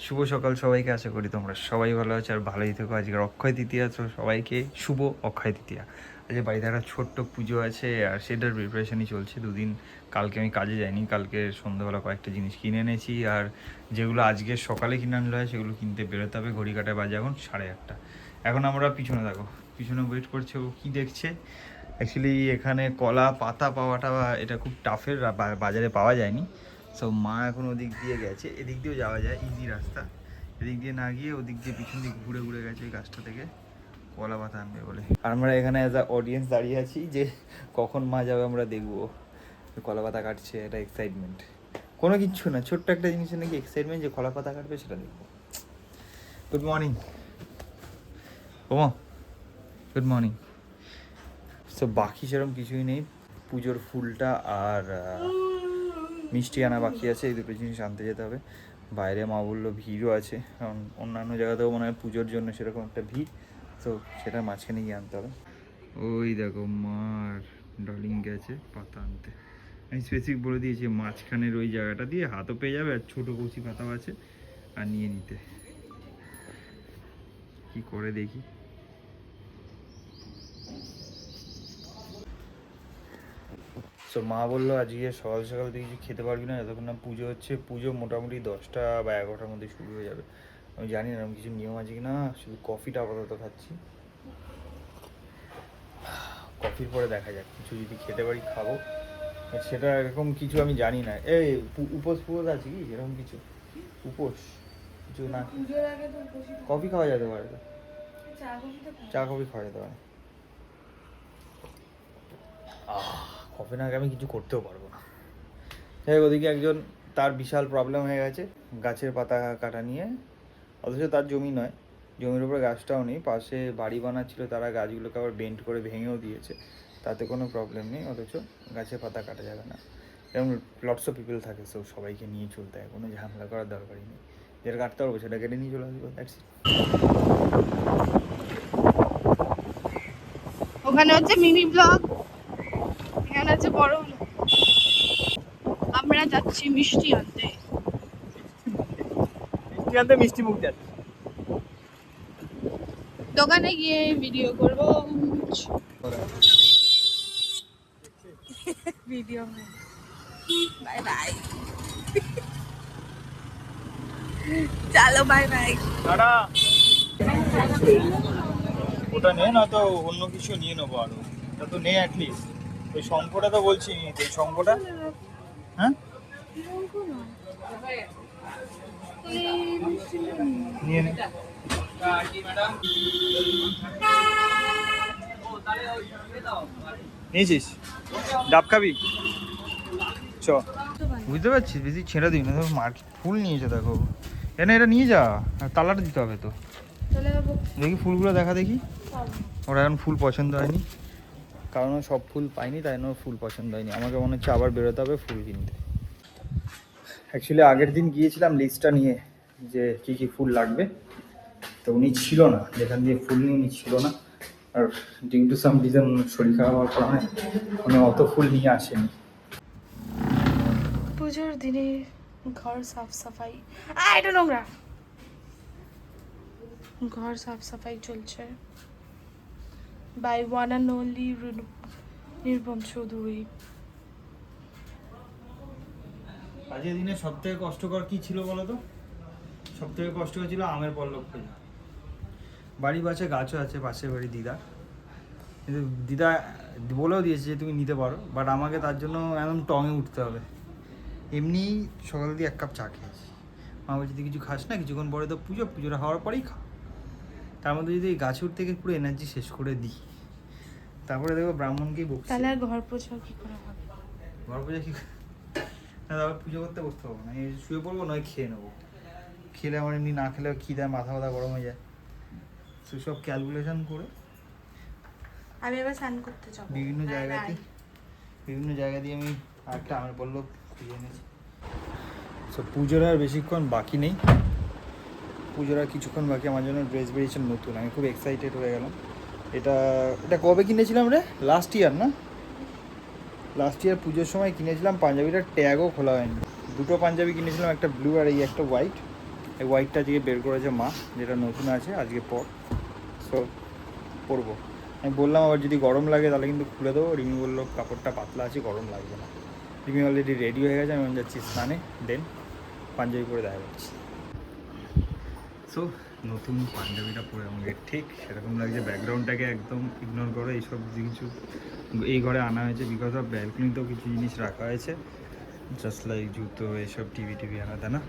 শুভ সকাল সবাইকে, আশা করি তোমরা সবাই ভালো আছো আর ভালোই থেকো। আজকের অক্ষয় তৃতীয়া, তো সবাইকে শুভ অক্ষয় তৃতীয়া। আজকে বাড়িতে একটা ছোট্ট পুজো আছে আর সেটার প্রিপারেশনই চলছে দুদিন। কালকে আমি কাজে যাইনি, কালকে সন্ধ্যাবেলা কয়েকটা জিনিস কিনে এনেছি, আর যেগুলো আজকে সকালে কিনে আনলো হয় সেগুলো কিনতে বেরোতে হবে। ঘড়ি কাটায় বাজে এখন 8:30। এখন আমরা পিছনে দেখো, পিছনে ওয়েট করছে, ও কী দেখছে। অ্যাকচুয়ালি এখানে কলা পাতা পাওয়াটা এটা খুব টাফের, বাজারে পাওয়া যায়নি। সো মা এখন ওদিক দিয়ে গেছে, এদিক দিয়েও যাওয়া যায়, ইজি রাস্তা। এদিক দিয়ে না গিয়ে ওদিক দিয়ে পিছন দিক ঘুরে ঘুরে গেছে ওই গাছটা থেকে কলা পাতা আনবে বলে। আর আমরা এখানে অ্যাজ আ অডিয়েন্স দাঁড়িয়ে আছি যে কখন মা যাবে আমরা দেখবো। কলা পাতা কাটছে, এটা এক্সাইটমেন্ট। কোনো কিচ্ছু না, ছোট্ট একটা জিনিসের নাকি এক্সাইটমেন্ট যে কলা পাতা কাটবে, সেটা দেখবো। গুড মর্নিং ওমা, গুড মর্নিং। সো বাকি সেরকম কিছুই নেই, পুজোর ফুলটা আর মিষ্টি আনা বাকি আছে, এই দুটো জিনিস আনতে যেতে হবে। বাইরে মা বললো ভিড়ও আছে, কারণ অন্যান্য জায়গাতেও মনে হয় পুজোর জন্য সেরকম একটা ভিড়, তো সেটা মাঝখানে গিয়ে আনতে হবে। ওই দেখো মার ডলিং গেছে পাতা আনতে। আমি স্পেসিফিক বলে দিয়েছি মাঝখানের ওই জায়গাটা দিয়ে হাতও পেয়ে যাবে, আর ছোটো কচি পাতাও আছে, আর নিয়ে নিতে। কি করে দেখি। সো মা বললো আজকে সকাল সকাল তুই কিছু খেতে পারবি না যতক্ষণ না পুজো হচ্ছে। পুজো মোটামুটি 10টা বা 11টার মধ্যে শুরু হয়ে যাবে। আমি জানি না এরকম কিছু নিয়ম আছে কি না, শুধু কফিটা আপাতত খাচ্ছি। কফির পরে দেখা যাক, কিছু যদি খেতে পারি খাবো, সেটা এরকম কিছু আমি জানি না। এই উপোস ফুপোস আছে কি এরকম কিছু? উপোস কিছু না, কফি খাওয়া যেতে পারে তো, চা কফি খাওয়া যেতে পারে। কফি না আমি কিছু করতেও পারবো না। যাই হোক, ওদিকে একজন, তার বিশাল প্রবলেম হয়ে গেছে গাছের পাতা কাটা নিয়ে। অথচ তার জমি নয়, জমির উপরে গাছটাও নেই, পাশে বাড়ি বানাচ্ছিল, তারা গাছগুলোকে আবার বেন্ড করে ভেঙেও দিয়েছে, তাতে কোনো প্রবলেম নেই। অথচ গাছের পাতা কাটা যাবে না। যেমন লটস অফ পিপল থাকে, সব সবাইকে নিয়ে চলতে হয়, কোনো ঝামেলা করার দরকারই নেই। যেটা কাটতে পারবো সেটা কেটে নিয়ে চলে আসবো, দ্যাটস ইট। ওখানে হচ্ছে মিনি ব্লগ, এখানে হচ্ছে বড় ব্লগ। আমরা যাচ্ছি মিষ্টি আনতে। মিষ্টি আনতে মিষ্টি মুখ যাচ্ছে। দোকানে গিয়ে ভিডিও করবো। Video bye bye. চলো বাই বাই। টাটা। ওটা নে, না তো অন্য কিছু নিয়ে নেবো আরো। ওটা তো নে অ্যাটলিস্ট। ওই শঙ্কটা তো বলছি নিতে, ওই শঙ্কটা। হ্যাঁ নিয়ে নে। নিয়েছিস? ডাব খাবি? চ। বুঝতে পারছিস, বেশি ছেড়ে দিবি না, মার্কেট ফুল নিয়েছে দেখো। এনে এটা নিয়ে যা, আর তালাটা দিতে হবে তো। দেখি ফুলগুলো দেখা দেখি। ওরা এখন ফুল পছন্দ হয়নি, কারণ ও সব ফুল পাইনি, তাই জন্য ফুল পছন্দ হয়নি। আমাকে মনে হচ্ছে আবার বেরোতে হবে ফুল কিনতে। অ্যাকচুয়ালি আগের দিন গিয়েছিলাম লিস্টটা নিয়ে যে কী কী ফুল লাগবে, তো উনি ছিল না, যেখান দিয়ে ফুল নিয়ে উনি ছিল না। আর ডিউ টু সাম রিজন শরীর খারাপ হওয়ার কারণে উনি অত ফুল নিয়ে আসেনি। পুজোর দিনে ঘর সাফ সাফাই, এটা নোংরা। ঘর সাফ সাফাই চলছে by one and only Nirbam Chowdhury. আজকের দিনে সব থেকে কষ্টকর কি ছিল বলো তো? সব থেকে কষ্টকর ছিল আমের পল্লব খোঁজা। বাড়ি পাশে গাছও আছে, পাশের বাড়ি দিদা, কিন্তু দিদা বলেও দিয়েছে যে তুমি নিতে পারো, বাট আমাকে তার জন্য একদম টঙে উঠতে হবে। এমনি সকাল দিয়ে 1 কাপ চা খেয়েছি। মা বলছে তুই কিছু খাস না, কিছুক্ষণ পরে তো পুজোটা হওয়ার পরেই খা। তার মধ্যে যদি এই গাছে উঠতে গিয়ে পুরো এনার্জি শেষ করে দিই, তারপরে দেখবো ব্রাহ্মণকেই বকছি। তাহলে আর ঘর পোছা কি করে হবে? ঘর পুজো কি না, তারপর পুজো করতে বসতে পারবো না, শুয়ে পড়বো, নয় খেয়ে নেবো। খেলে আমার এমনি না খেলেও খিদে, মাথা গরম হয়ে যায়। সেসব ক্যালকুলেশন করে আমি এবার স্নান করতে যাবো বিভিন্ন জায়গা দিয়ে আমি আরেকটা আমের পল্লব খুঁজে এনেছি। সো পুজোর আর বেশিক্ষণ বাকি নেই, পুজোর আর কিছুক্ষণ বাকি। আমার জন্য ড্রেস বেরিয়েছে নতুন, আমি খুব এক্সাইটেড হয়ে গেলাম। এটা কবে কিনেছিলাম রে? লাস্ট ইয়ার না? লাস্ট ইয়ার পুজোর সময় কিনেছিলাম। পাঞ্জাবিটার ট্যাগও খোলা হয়নি। দুটো পাঞ্জাবি কিনেছিলাম, একটা ব্লু আর এই একটা হোয়াইট। এই হোয়াইটটা আজকে বের করেছে মা, যেটা নতুন আছে আজকে পর, সো পরবো। আমি বললাম আবার যদি গরম লাগে তাহলে কিন্তু খুলে দেবো। রিমি বললো কাপড়টা পাতলা আছে, গরম লাগবে না। রিমি অলরেডি রেডি হয়ে গেছে, আমি যাচ্ছি স্নানে, দেন পাঞ্জাবি পরে দেখা যাচ্ছি। সো নতুন পাঞ্জাবিটা পরে আমাকে ঠিক সেরকম লাগছে। ব্যাকগ্রাউন্ডটাকে একদম ইগনোর করে এইসব কিছু এই ঘরে আনা হয়েছে, বিকজ অফ ব্যালকনিতেও কিছু জিনিস রাখা হয়েছে, জাস্ট লাইক জুতো এসব টিভি আনা না,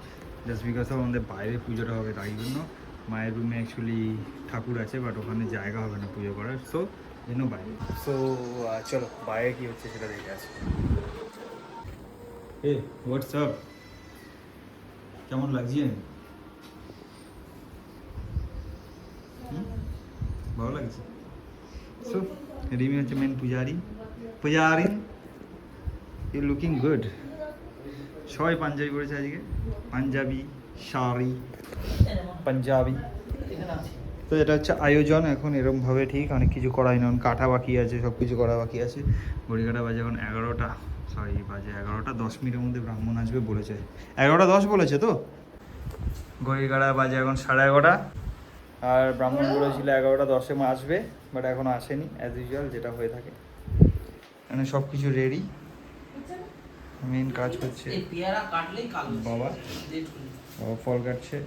জাস্ট বিকজ অফ আমাদের বাইরে পুজোটা হবে, তাই জন্য মায়ের রুমে অ্যাকচুয়ালি ঠাকুর আছে, বাট ওখানে জায়গা হবে না পুজো করার, সো জন্য বাইরে। সো চলো বাইরে কী হচ্ছে সেটা দেখে আসি। এ হোয়াটসঅ্যাপ, কেমন লাগছে? ভালো লাগছে। সো রিমি হচ্ছে main Pujari, you looking good. সবাই পাঞ্জাবি পরেছে আজকে, পাঞ্জাবি শাড়ি পাঞ্জাবি। তো এটা হচ্ছে আয়োজন এখন এরকমভাবে, ঠিক অনেক কিছু করাই না, কাটা বাকি আছে, সব কিছু করা বাকি আছে। ঘড়ি কাটা বাজে এখন 11টা, সরি বাজে 11টা 10 মিনিটের মধ্যে ব্রাহ্মণ আসবে বলেছে। 11টা 10 বলেছে তো, ঘড়ি কাটা বাজে এখন 11:30, আর ব্রাহ্মণ বলেছিল 11টা 10-এ আসবে, বাট এখনও আসেনি, অ্যাজ ইউজুয়াল যেটা হয়ে থাকে। মানে সব কিছু রেডি, মেন কাজ হচ্ছে বাবা ফল কাটছে,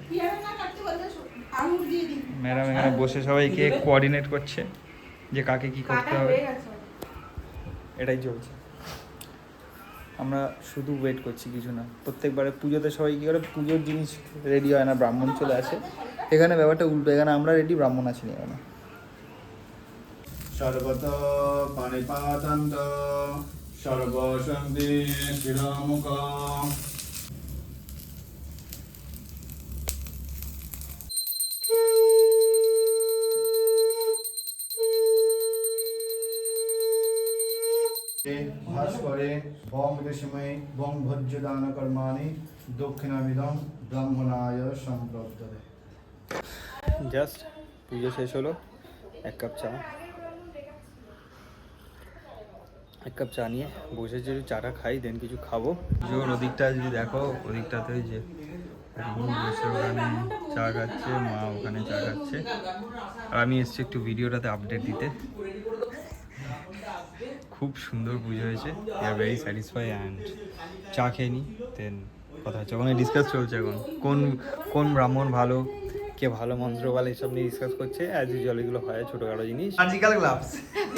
ম্যাডাম এখানে বসে সবাইকে কোঅর্ডিনেট করছে যে কাকে কি করতে হবে, এটাই চলছে। আমরা শুধু ওয়েট করছি, কিছু না। প্রত্যেকবারে পুজোতে সবাই কী করে, পুজোর জিনিস রেডি হয় না, ব্রাহ্মণ চলে আসে। এখানে ব্যাপারটা উল্টো, এখানে আমরা রেডি, ব্রাহ্মণ আসেনি এখানে। সর্বত পানিপাতন্ত সর্বসন্ধি শিরোমুখ। ভাস্করে বং ঋষিময় বং ভজ্যদান কর্মাণি দক্ষিণাবিদম ব্রাহ্মণায় সম্প্রপ্ততে। জাস্ট পুজো শেষ হলো, এক কাপ চা নিয়ে বসেছি, চাটা খাই, দেন কিছু খাবো। পুজোর ওদিকটা যদি দেখো, ওদিকটাতে যে বসে ওখানে চা খাচ্ছে, মা ওখানে চা খাচ্ছে, আর আমি এসছি একটু ভিডিওটাতে আপডেট দিতে। খুব সুন্দর পুজো হয়েছে, we are very satisfy, and চা খেয়ে নিই, দেন কথা হচ্ছে। ওখানে ডিসকাস চলছে এখন কোন ব্রাহ্মণ ভালো, কে ভালো মন্ত্র বলে, এইসব নিয়ে ডিসকাস করছে। অ্যাজ ইউজুয়াল এগুলো হয় ছোটোখাটো জিনিস। সার্জিক্যাল গ্লাভস,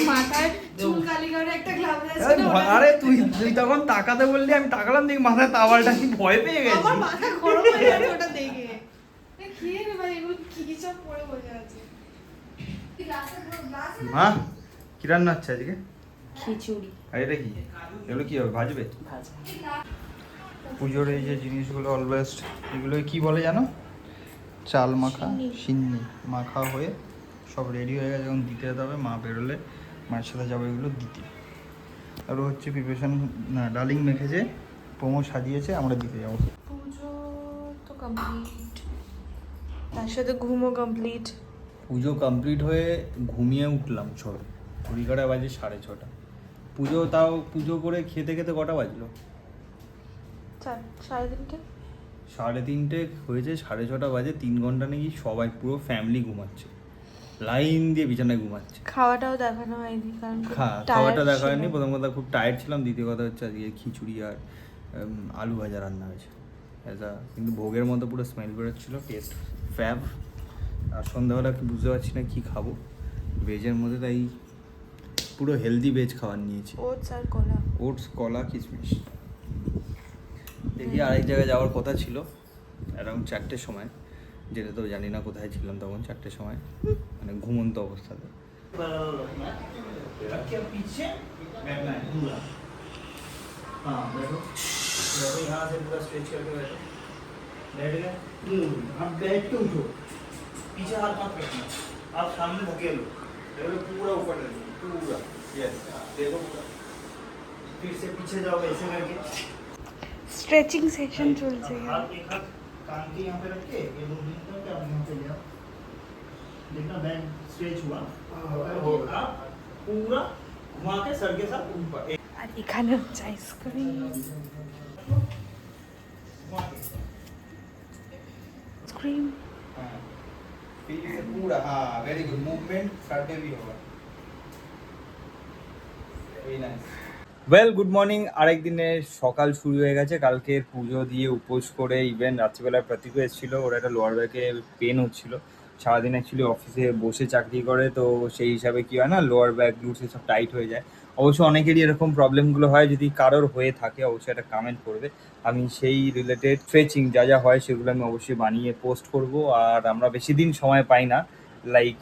মাথায় চুল কালি করে একটা গ্লাভ আছে। আরে তুই তখন তাকাতে বললি, আমি তাকালাম, দেখি মাথায় তাওয়ালটা, কি ভয় পেয়ে গেছি। আমার মাথা গরম হয়ে গেছে ওটা দেখে। কি রে ভাই, এগুলো কি সব পরে বসে আছে? মা কি রান্না হচ্ছে আজকে? খিচুড়ি। আর এটা কি, এগুলো কি হবে, ভাজবে? পুজোর এই যে জিনিসগুলো অলওয়েজ, এগুলো কি বলে জানো? চাল মাখা, সিন্নি মাখা হয়ে সব রেডি হয়ে গেছে, এখন দিতে যেতে হবে। মা বেরোলে মায়ের সাথে যাবো এগুলো দিতে। আরও হচ্ছে প্রিপারেশন, না ডালিং মেখেছে, পোমো সাজিয়েছে, আমরা দিতে যাবো। পুজো তো কমপ্লিট, তার সাথে ঘুমও কমপ্লিট। পুজো কমপ্লিট হয়ে ঘুমিয়ে উঠলাম সবে, ঘড়ি কাটা বাজে 6:30। পুজো তাও পুজো করে খেতে খেতে কটা বাজলো? 3:30। 3:30 হয়েছে, 6:30 বাজে, 3 ঘন্টা নাকি সবাই পুরো ফ্যামিলি ঘুমাচ্ছে, লাইন দিয়ে বিছানায় ঘুমাচ্ছে। খাওয়াটাও দেখানো হয়নি, কারণ খাওয়াটা দেখা হয়নি। প্রথম কথা খুব টায়ার্ড ছিলাম, দ্বিতীয় কথা হচ্ছে আজকে খিচুড়ি আর আলু ভাজা রান্না হয়েছে, কিন্তু ভোগের মতো পুরো স্মেল বেরোচ্ছিল, টেস্ট ফ্যাব। আর সন্ধ্যাবেলা বুঝতে পারছি না কী খাবো ভেজের মধ্যে, তাই পুরো হেলদি ভেজ খাবার নিয়েছি, ওটস আর কলা। ওটস, কলা, কিশমিশ। দেখি আরেক জায়গায় যাওয়ার কথা ছিল অ্যারাউন্ড 4টের সময়, যেটা তো জানি না কোথায় ছিলাম তখন 4টের সময়, মানে ঘুমন্ত অবস্থাতে। आप बैठ के उठो, पीछे हाथ मत रखना, आप सामने धकेलो, पूरा ऊपर पूरा, यस देखो पूरा, फिर से पीछे जाओ ऐसे करके। स्ट्रेचिंग सेशन चलছে। हाथ एक हाथ कान के यहाँ पे रख के ये दो दिन तक आप यहाँ पे ले आओ, देखना बैक स्ट्रेच हुआ, आप पूरा घुमा के सर के साथ ऊपर। আর এখানে হচ্ছে আইসক্রিম। आइसक्रीम हाँ फिर से पूरा हाँ वेरी गुड मूवमेंट साढ़े भी होगा ওয়েল গুড মর্নিং আরেক দিনের সকাল শুরু হয়ে গেছে কালকে পুজো দিয়ে উপোস করে ইভেন রাত্রিবেলা প্রতীকও এসেছিল ওর একটা লোয়ার ব্যাকে পেন হচ্ছিল সারাদিন অ্যাকচুয়ালি অফিসে বসে চাকরি করে তো সেই হিসাবে কি হয় না লোয়ার ব্যাক গ্লুটস সব টাইট হয়ে যায় অবশ্য অনেকেরই এরকম প্রবলেমগুলো হয় যদি কারোর হয়ে থাকে অবশ্যই একটা কমেন্ট করবে আমি সেই রিলেটেড স্ট্রেচিং যা যা হয় সেগুলো আমি অবশ্যই বানিয়ে পোস্ট করব আর আমরা বেশি দিন সময় পাই না লাইক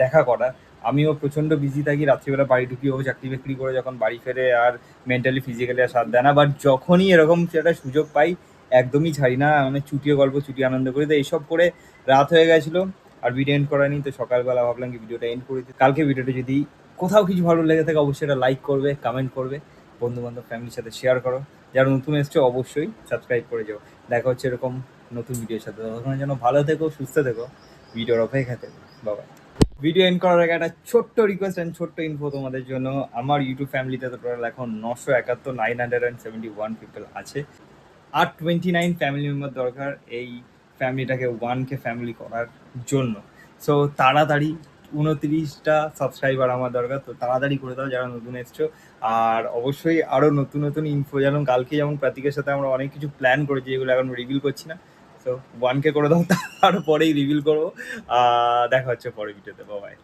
দেখা করা আমিও প্রচণ্ড বিজি থাকি রাত্রিবেলা বাড়ি ঢুকিও চাকরি বাকরি করে যখন বাড়ি ফেরে আর মেন্টালি ফিজিক্যালি আর সাথ দেয় না বাট যখনই এরকম একটা সুযোগ পাই একদমই ছাড়ি না মানে চুটিয়ে গল্প চুটিয়ে আনন্দ করি তো এইসব করে রাত হয়ে গেছিলো আর ভিডিও এন্ড করা নি তো সকালবেলা ভাবলাম কি ভিডিওটা এন্ড করে দিই কালকে ভিডিওটা যদি কোথাও কিছু ভালো লেগে থাকে অবশ্যই এটা লাইক করবে কমেন্ট করবে বন্ধু বান্ধব ফ্যামিলির সাথে শেয়ার করো যারা নতুন এসছো অবশ্যই সাবস্ক্রাইব করে যাও দেখা হচ্ছে এরকম নতুন ভিডিওর সাথে ততক্ষণের জন্য ভালো থেকো সুস্থ থেকো ভিডিওর অপেক্ষা থেকো বাবা ভিডিও এন্ড করার আগে একটা ছোট্ট রিকোয়েস্ট অ্যান্ড ছোট্ট ইনফো তোমাদের জন্য আমার ইউটিউব ফ্যামিলিতে তো টোটাল এখন 971 পিপল আছে আর 29 ফ্যামিলি মেম্বার দরকার এই ফ্যামিলিটাকে 1K ফ্যামিলি করার জন্য সো তাড়াতাড়ি 29টা সাবস্ক্রাইবার আমার দরকার তো তাড়াতাড়ি করে দাও যারা নতুন এসছো আর অবশ্যই আরও নতুন নতুন ইনফো যেমন কালকে যেমন প্রতীকের সাথে আমরা অনেক কিছু প্ল্যান করেছি যেগুলো এখন রিভিল করছি না তো 1K করে দাও তারপরেই রিভিল করবো দেখা হচ্ছে পরে ভিডিওতে বাই